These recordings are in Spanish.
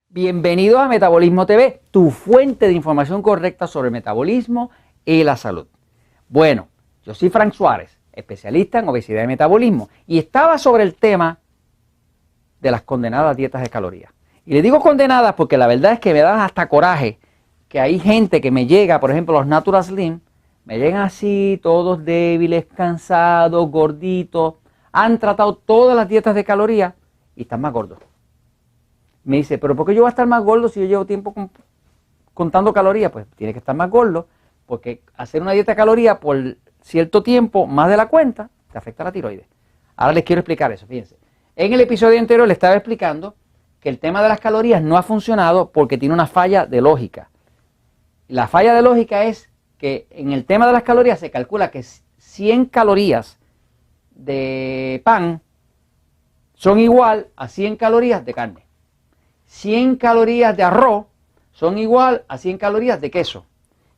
Bienvenidos a Metabolismo TV, tu fuente de información correcta sobre el metabolismo y la salud. Bueno, yo soy Frank Suárez, especialista en obesidad y metabolismo, y estaba sobre el tema de las condenadas dietas de calorías. Y le digo condenadas porque la verdad es que me da hasta coraje que hay gente que me llega, por ejemplo, los Natural Slim, me llegan así, todos débiles, cansados, gorditos, han tratado todas las dietas de calorías y están más gordos. Me dice, pero ¿por qué yo voy a estar más gordo si yo llevo tiempo contando calorías? Pues tiene que estar más gordo, porque hacer una dieta de calorías por cierto tiempo, más de la cuenta, te afecta a la tiroides. Ahora les quiero explicar eso, fíjense. En el episodio anterior les estaba explicando que el tema de las calorías no ha funcionado porque tiene una falla de lógica. La falla de lógica es que en el tema de las calorías se calcula que 100 calorías de pan son igual a 100 calorías de carne. 100 calorías de arroz son igual a 100 calorías de queso.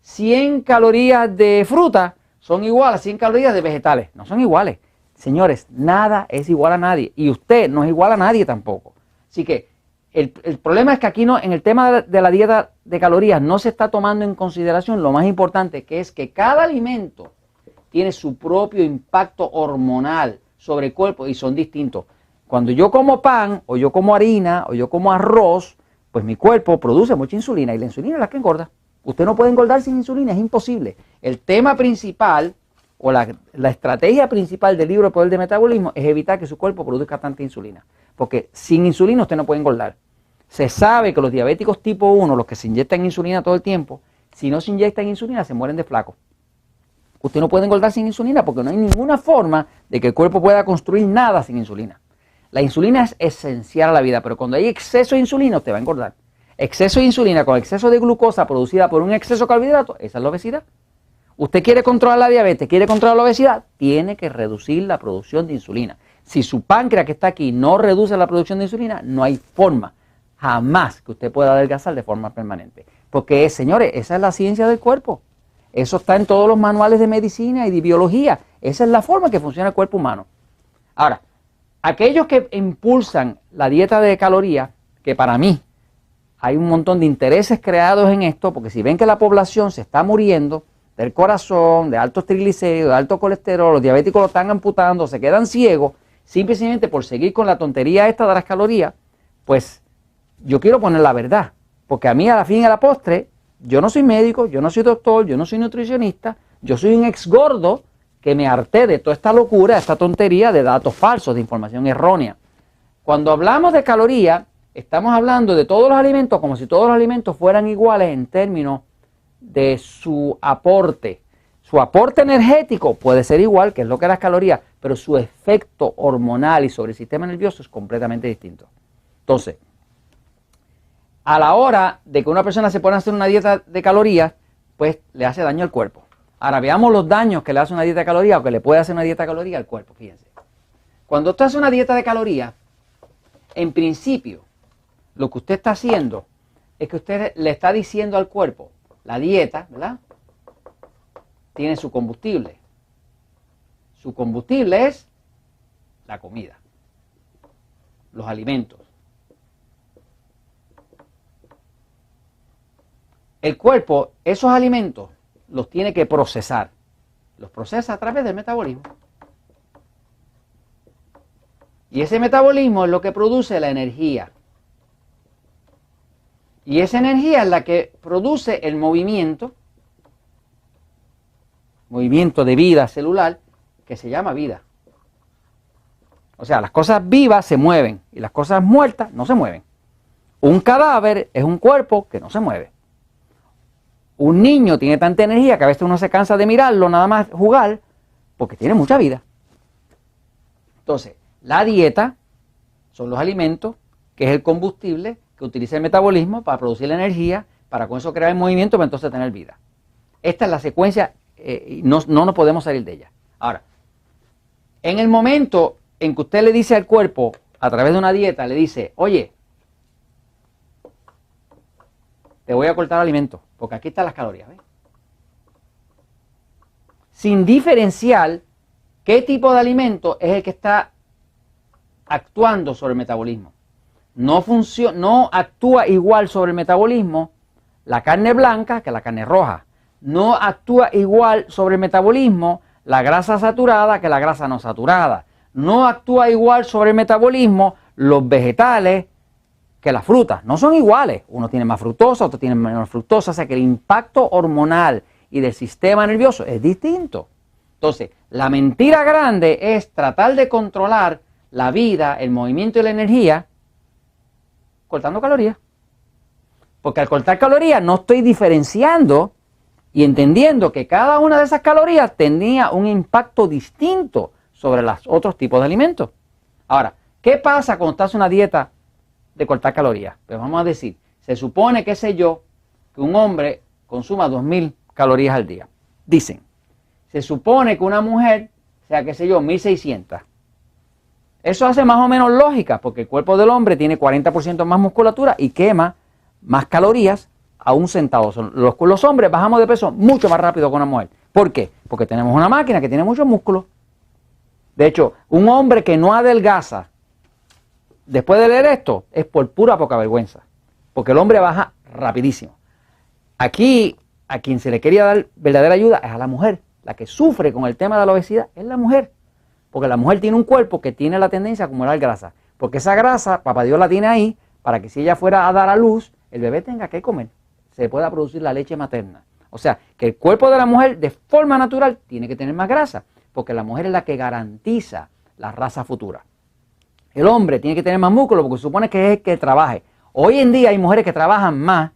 100 calorías de fruta son igual a 100 calorías de vegetales. No son iguales. Señores, nada es igual a nadie. Y usted no es igual a nadie tampoco. Así que el problema es que aquí no, en el tema de la dieta de calorías no se está tomando en consideración lo más importante, que es que cada alimento tiene su propio impacto hormonal sobre el cuerpo y son distintos. Cuando yo como pan, o yo como harina, o yo como arroz, pues mi cuerpo produce mucha insulina y la insulina es la que engorda. Usted no puede engordar sin insulina, es imposible. El tema principal, o la estrategia principal del libro El Poder del Metabolismo es evitar que su cuerpo produzca tanta insulina. Porque sin insulina usted no puede engordar. Se sabe que los diabéticos tipo 1, los que se inyectan insulina todo el tiempo, si no se inyectan insulina se mueren de flaco. Usted no puede engordar sin insulina porque no hay ninguna forma de que el cuerpo pueda construir nada sin insulina. La insulina es esencial a la vida, pero cuando hay exceso de insulina usted va a engordar. Exceso de insulina con exceso de glucosa producida por un exceso de carbohidratos, esa es la obesidad. Usted quiere controlar la diabetes, quiere controlar la obesidad, tiene que reducir la producción de insulina. Si su páncreas que está aquí no reduce la producción de insulina, no hay forma, jamás que usted pueda adelgazar de forma permanente. Porque, señores, esa es la ciencia del cuerpo. Eso está en todos los manuales de medicina y de biología. Esa es la forma que funciona el cuerpo humano. Ahora, aquellos que impulsan la dieta de calorías, que para mí hay un montón de intereses creados en esto, porque si ven que la población se está muriendo del corazón, de altos triglicéridos, de alto colesterol, los diabéticos lo están amputando, se quedan ciegos, simplemente por seguir con la tontería esta de las calorías, pues yo quiero poner la verdad, porque a mí a la fin y a la postre, yo no soy médico, yo no soy doctor, yo no soy nutricionista, yo soy un ex gordo que me harté de toda esta locura, esta tontería de datos falsos, de información errónea. Cuando hablamos de calorías, estamos hablando de todos los alimentos como si todos los alimentos fueran iguales en términos de su aporte. Su aporte energético puede ser igual, que es lo que las calorías, pero su efecto hormonal y sobre el sistema nervioso es completamente distinto. Entonces, a la hora de que una persona se pone a hacer una dieta de calorías, pues le hace daño al cuerpo. Ahora veamos los daños que le hace una dieta de calorías o que le puede hacer una dieta de calorías al cuerpo. Fíjense. Cuando usted hace una dieta de calorías, en principio, lo que usted está haciendo es que usted le está diciendo al cuerpo, la dieta, ¿verdad? Tiene su combustible. Su combustible es la comida, los alimentos. El cuerpo, esos alimentos, los tiene que procesar. Los procesa a través del metabolismo. Y ese metabolismo es lo que produce la energía. Y esa energía es la que produce el movimiento de vida celular, que se llama vida. O sea, las cosas vivas se mueven y las cosas muertas no se mueven. Un cadáver es un cuerpo que no se mueve. Un niño tiene tanta energía que a veces uno se cansa de mirarlo, nada más jugar, porque tiene mucha vida. Entonces, la dieta son los alimentos, que es el combustible que utiliza el metabolismo para producir la energía, para con eso crear el movimiento, para entonces tener vida. Esta es la secuencia, no nos podemos salir de ella. Ahora, en el momento en que usted le dice al cuerpo, a través de una dieta, le dice, oye, te voy a cortar alimentos, porque aquí están las calorías, ¿ves? Sin diferenciar qué tipo de alimento es el que está actuando sobre el metabolismo. no actúa igual sobre el metabolismo la carne blanca que la carne roja. No actúa igual sobre el metabolismo la grasa saturada que la grasa no saturada. No actúa igual sobre el metabolismo los vegetales que las frutas. No son iguales. Uno tiene más fructosa, otro tiene menos fructosa. O sea que el impacto hormonal y del sistema nervioso es distinto. Entonces, la mentira grande es tratar de controlar la vida, el movimiento y la energía cortando calorías. Porque al cortar calorías no estoy diferenciando y entendiendo que cada una de esas calorías tenía un impacto distinto sobre los otros tipos de alimentos. Ahora, ¿qué pasa cuando estás en una dieta de cortar calorías? Pues vamos a decir, se supone, qué sé yo, que un hombre consuma 2000 calorías al día. Dicen, se supone que una mujer sea, qué sé yo, 1600. Eso hace más o menos lógica, porque el cuerpo del hombre tiene 40% más musculatura y quema más calorías aún sentados. Los hombres bajamos de peso mucho más rápido que una mujer. ¿Por qué? Porque tenemos una máquina que tiene muchos músculos. De hecho, un hombre que no adelgaza después de leer esto es por pura poca vergüenza, porque el hombre baja rapidísimo. Aquí, a quien se le quería dar verdadera ayuda es a la mujer. La que sufre con el tema de la obesidad es la mujer, porque la mujer tiene un cuerpo que tiene la tendencia a acumular grasa, porque esa grasa, papá Dios la tiene ahí, para que si ella fuera a dar a luz, el bebé tenga que comer, se pueda producir la leche materna. O sea, que el cuerpo de la mujer de forma natural tiene que tener más grasa, porque la mujer es la que garantiza la raza futura. El hombre tiene que tener más músculo porque se supone que es el que trabaje. Hoy en día hay mujeres que trabajan más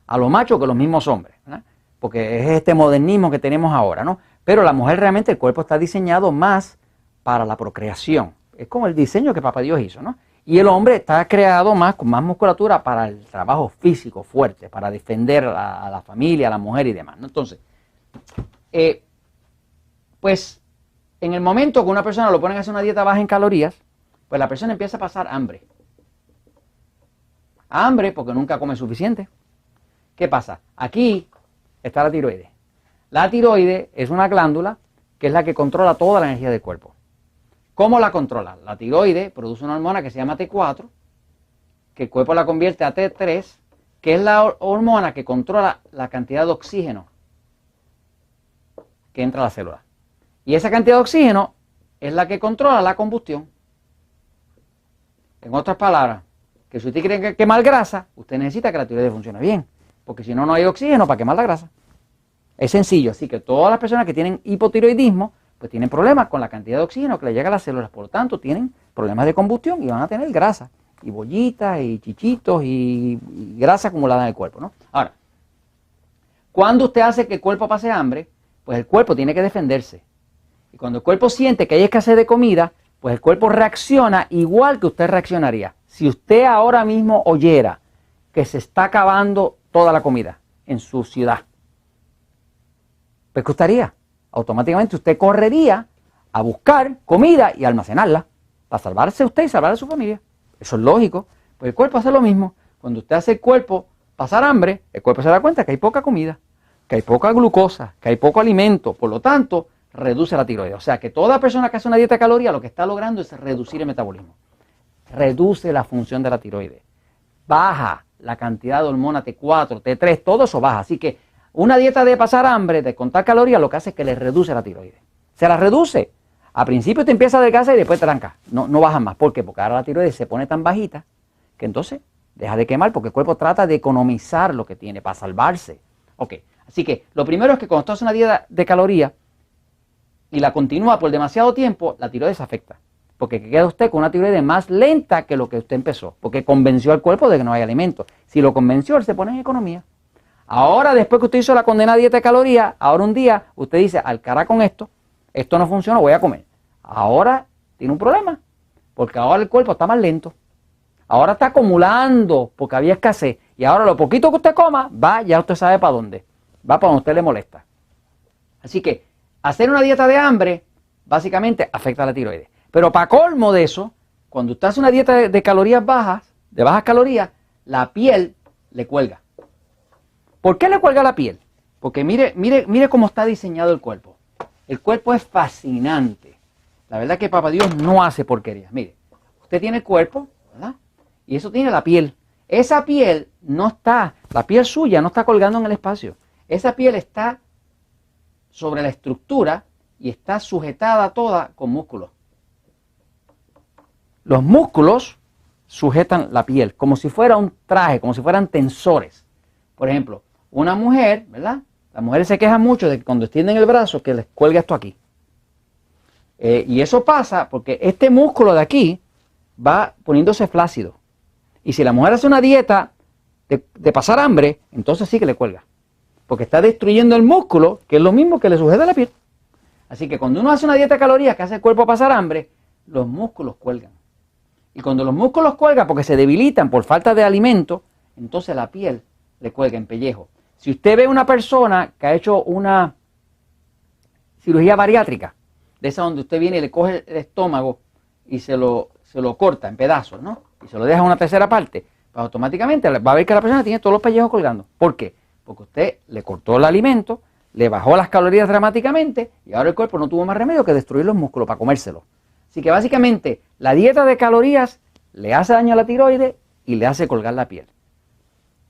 a los machos que los mismos hombres, ¿verdad? Porque es este modernismo que tenemos ahora, ¿no? Pero la mujer realmente, el cuerpo está diseñado más para la procreación. Es como el diseño que papá Dios hizo, ¿no? Y el hombre está creado más, con más musculatura para el trabajo físico fuerte, para defender a la familia, a la mujer y demás, ¿no? Entonces, pues en el momento que una persona lo ponen a hacer una dieta baja en calorías, pues la persona empieza a pasar hambre. Hambre porque nunca come suficiente. ¿Qué pasa? Aquí está la tiroides. La tiroides es una glándula que es la que controla toda la energía del cuerpo. ¿Cómo la controla? La tiroides produce una hormona que se llama T4, que el cuerpo la convierte a T3, que es la hormona que controla la cantidad de oxígeno que entra a la célula. Y esa cantidad de oxígeno es la que controla la combustión. En otras palabras, que si usted quiere quemar grasa, usted necesita que la tiroides funcione bien, porque si no, no hay oxígeno para quemar la grasa. Es sencillo, así que todas las personas que tienen hipotiroidismo, pues tienen problemas con la cantidad de oxígeno que le llega a las células, por lo tanto tienen problemas de combustión y van a tener grasa, y bollitas, y chichitos, y grasa acumulada en el cuerpo, ¿no? Ahora, cuando usted hace que el cuerpo pase hambre, pues el cuerpo tiene que defenderse. Y cuando el cuerpo siente que hay escasez de comida, pues el cuerpo reacciona igual que usted reaccionaría. Si usted ahora mismo oyera que se está acabando toda la comida en su ciudad, pues ¿qué gustaría? Automáticamente usted correría a buscar comida y almacenarla para salvarse usted y salvar a su familia. Eso es lógico. Pues el cuerpo hace lo mismo. Cuando usted hace el cuerpo pasar hambre, el cuerpo se da cuenta que hay poca comida, que hay poca glucosa, que hay poco alimento. Por lo tanto, reduce la tiroides. O sea que toda persona que hace una dieta de calorías lo que está logrando es reducir el metabolismo. Reduce la función de la tiroides. Baja la cantidad de hormona T4, T3, todo eso baja. Así que una dieta de pasar hambre, de contar calorías, lo que hace es que le reduce la tiroides. Se la reduce. A principio te empieza a adelgazar y después te tranca. No baja más. ¿Por qué? Porque ahora la tiroides se pone tan bajita que entonces deja de quemar porque el cuerpo trata de economizar lo que tiene para salvarse. Ok. Así que lo primero es que cuando tú haces una dieta de calorías y la continúa por demasiado tiempo, la tiroides se afecta. Porque queda usted con una tiroides más lenta que lo que usted empezó. Porque convenció al cuerpo de que no hay alimento. Si lo convenció, él se pone en economía. Ahora, después que usted hizo la condenada dieta de calorías, ahora un día usted dice, al cara con esto no funciona, voy a comer. Ahora tiene un problema, porque ahora el cuerpo está más lento. Ahora está acumulando, porque había escasez. Y ahora lo poquito que usted coma, va, ya usted sabe para dónde. Va para donde usted le molesta. Así que hacer una dieta de hambre, básicamente afecta a la tiroides. Pero para colmo de eso, cuando usted hace una dieta de calorías bajas, de bajas calorías, la piel le cuelga. ¿Por qué le cuelga la piel? Porque mire cómo está diseñado el cuerpo. El cuerpo es fascinante. La verdad es que papá Dios no hace porquerías. Mire, usted tiene el cuerpo, ¿verdad? y eso tiene la piel. Esa piel no está, la piel suya no está colgando en el espacio. Esa piel está sobre la estructura y está sujetada toda con músculos. Los músculos sujetan la piel como si fuera un traje, como si fueran tensores. Por ejemplo, una mujer, ¿verdad? Las mujeres se quejan mucho de que cuando extienden el brazo que les cuelga esto aquí. Y eso pasa porque este músculo de aquí va poniéndose flácido. Y si la mujer hace una dieta de pasar hambre, entonces sí que le cuelga. Porque está destruyendo el músculo, que es lo mismo que le sujeta la piel. Así que cuando uno hace una dieta de calorías que hace el cuerpo pasar hambre, los músculos cuelgan. Y cuando los músculos cuelgan porque se debilitan por falta de alimento, entonces la piel le cuelga en pellejo. Si usted ve una persona que ha hecho una cirugía bariátrica, de esa donde usted viene y le coge el estómago y se lo corta en pedazos, ¿no? Y se lo deja en una tercera parte, pues automáticamente va a ver que la persona tiene todos los pellejos colgando. ¿Por qué? Porque usted le cortó el alimento, le bajó las calorías dramáticamente y ahora el cuerpo no tuvo más remedio que destruir los músculos para comérselos. Así que básicamente la dieta de calorías le hace daño a la tiroides y le hace colgar la piel.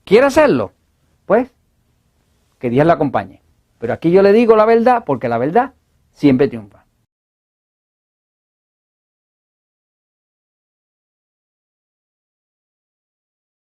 ¿Quiere hacerlo? Pues que Dios la acompañe. Pero aquí yo le digo la verdad porque la verdad siempre triunfa.